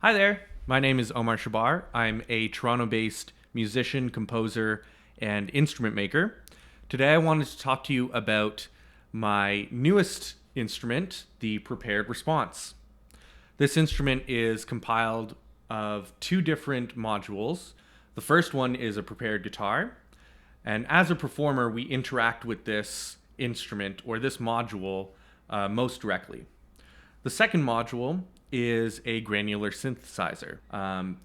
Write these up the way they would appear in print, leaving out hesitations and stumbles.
Hi there, my name is Omar Shabbar. I'm a Toronto-based musician, composer, and instrument maker. Today I wanted to talk to you about my newest instrument, the prepared response. This instrument is compiled of two different modules. The first one is a prepared guitar, and as a performer, we interact with this instrument or this module most directly. The second module is a granular synthesizer.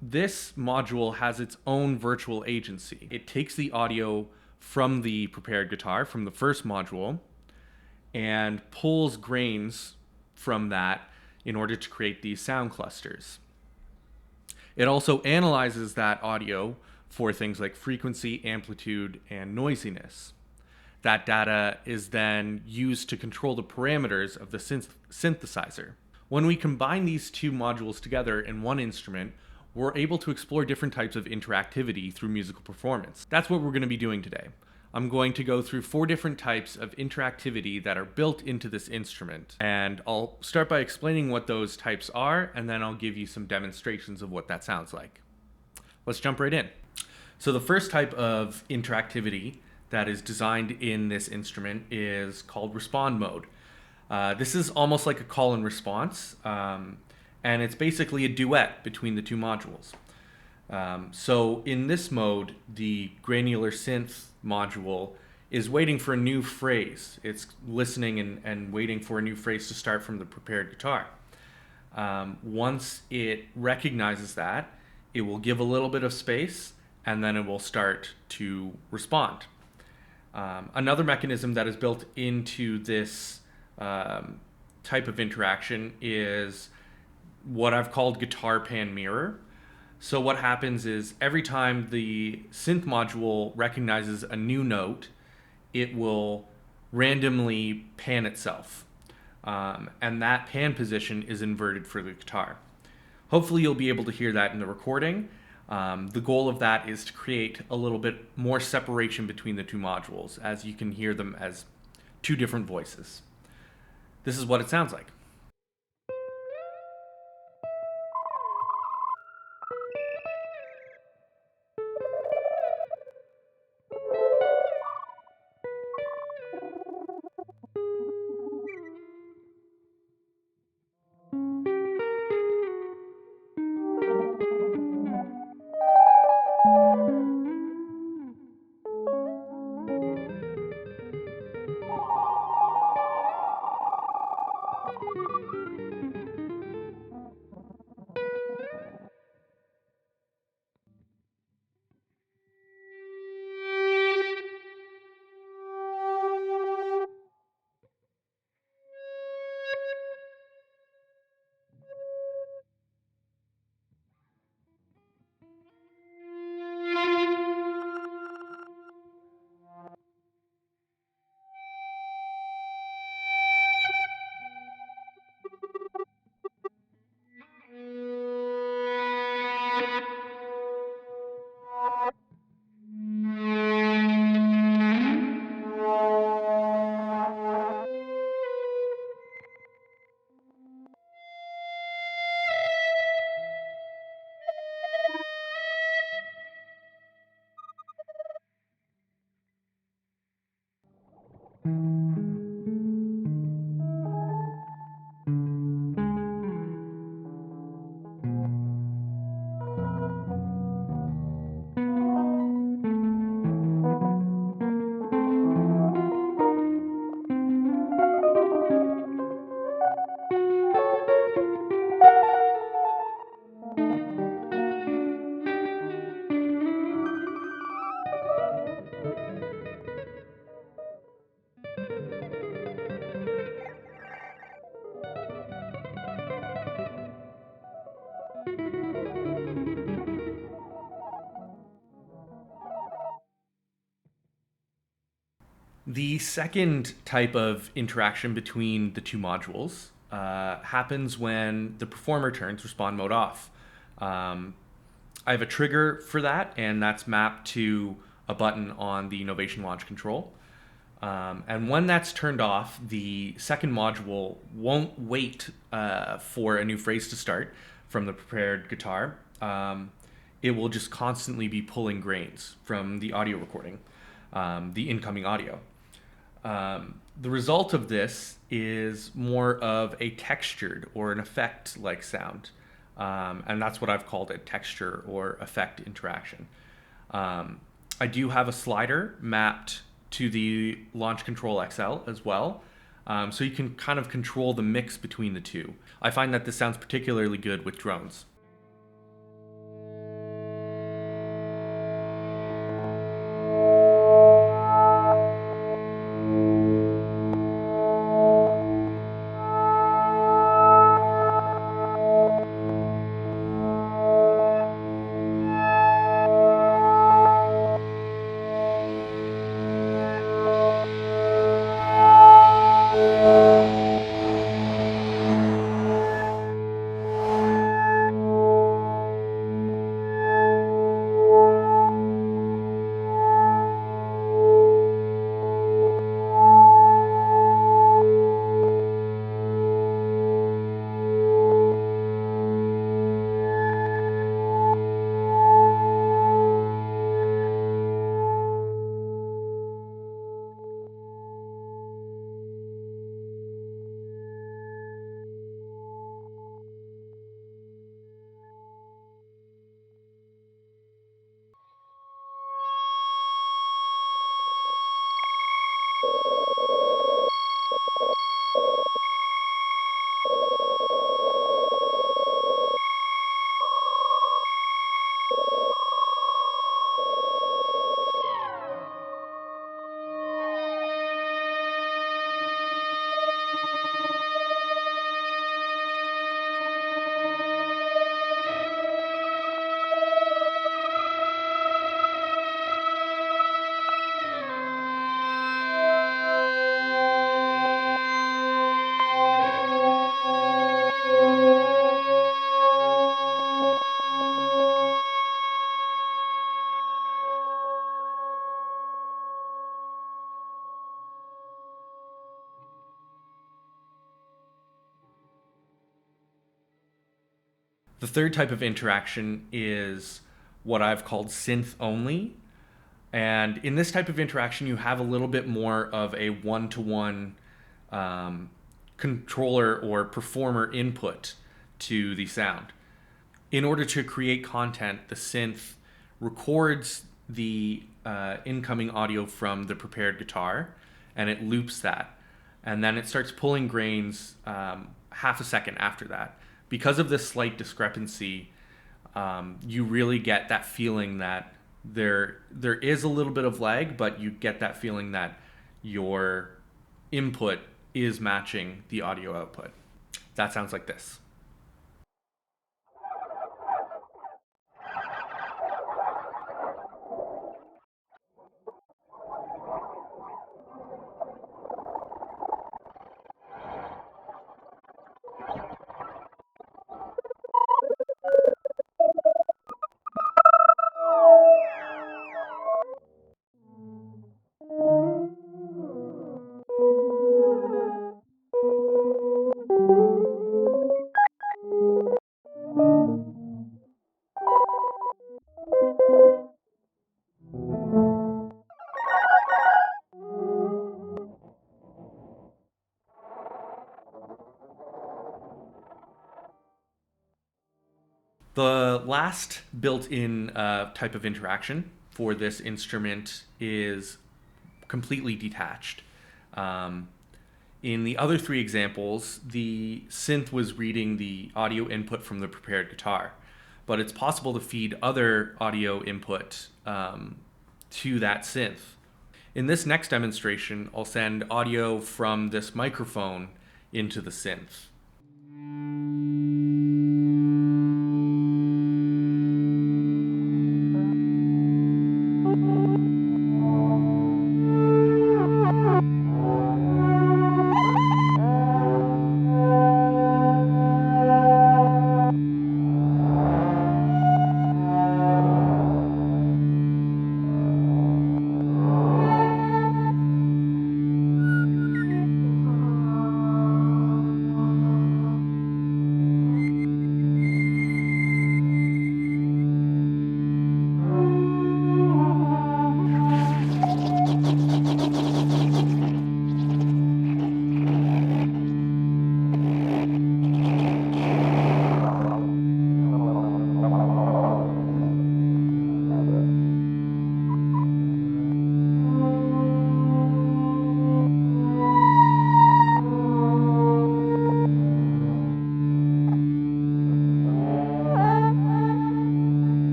This module has its own virtual agency. It takes the audio from the prepared guitar, from the first module, and pulls grains from that in order to create these sound clusters. It also analyzes that audio for things like frequency, amplitude, and noisiness. That data is then used to control the parameters of the synthesizer. When we combine these two modules together in one instrument, we're able to explore different types of interactivity through musical performance. That's what we're going to be doing today. I'm going to go through 4 different types of interactivity that are built into this instrument, and I'll start by explaining what those types are, and then I'll give you some demonstrations of what that sounds like. Let's jump right in. So the first type of interactivity that is designed in this instrument is called respond mode. This is almost like a call and response, and it's basically a duet between the two modules. So in this mode, the granular synth module is waiting for a new phrase. It's listening and waiting for a new phrase to start from the prepared guitar. Once it recognizes that, it will give a little bit of space, and then it will start to respond. Another mechanism that is built into this type of interaction is what I've called guitar pan mirror. So what happens is every time the synth module recognizes a new note, it will randomly pan itself. And that pan position is inverted for the guitar. Hopefully you'll be able to hear that in the recording. The goal of that is to create a little bit more separation between the two modules, as you can hear them as two different voices. This is what it sounds like. The second type of interaction between the two modules happens when the performer turns respond mode off. I have a trigger for that, and that's mapped to a button on the Novation launch control. And when that's turned off, the second module won't wait for a new phrase to start, from the prepared guitar, it will just constantly be pulling grains from the audio recording, the incoming audio. The result of this is more of a textured or an effect-like sound. And that's what I've called a texture or effect interaction. I do have a slider mapped to the Launch Control XL as well. So you can kind of control the mix between the two. I find that this sounds particularly good with drones. The third type of interaction is what I've called synth only. And in this type of interaction, you have a little bit more of a one-to-one controller or performer input to the sound. In order to create content, the synth records the incoming audio from the prepared guitar and it loops that. And then it starts pulling grains half a second after that. Because of this slight discrepancy, you really get that feeling that there is a little bit of lag, but you get that feeling that your input is matching the audio output. That sounds like this. The last built-in type of interaction for this instrument is completely detached. In the other three examples, the synth was reading the audio input from the prepared guitar, but it's possible to feed other audio input to that synth. In this next demonstration, I'll send audio from this microphone into the synth.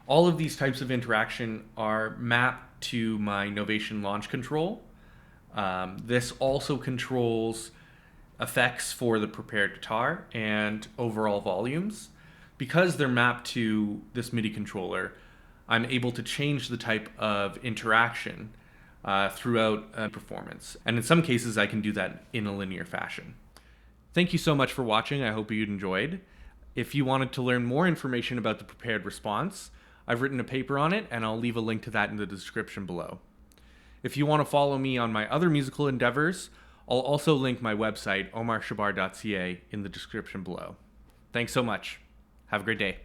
All of these types of interaction are mapped to my Novation launch control. This also controls effects for the prepared guitar and overall volumes. Because they're mapped to this MIDI controller, I'm able to change the type of interaction throughout a performance. And in some cases, I can do that in a linear fashion. Thank you so much for watching. I hope you enjoyed. If you wanted to learn more information about the prepared response, I've written a paper on it, and I'll leave a link to that in the description below. If you want to follow me on my other musical endeavors, I'll also link my website, omarshabbar.ca, in the description below. Thanks so much. Have a great day.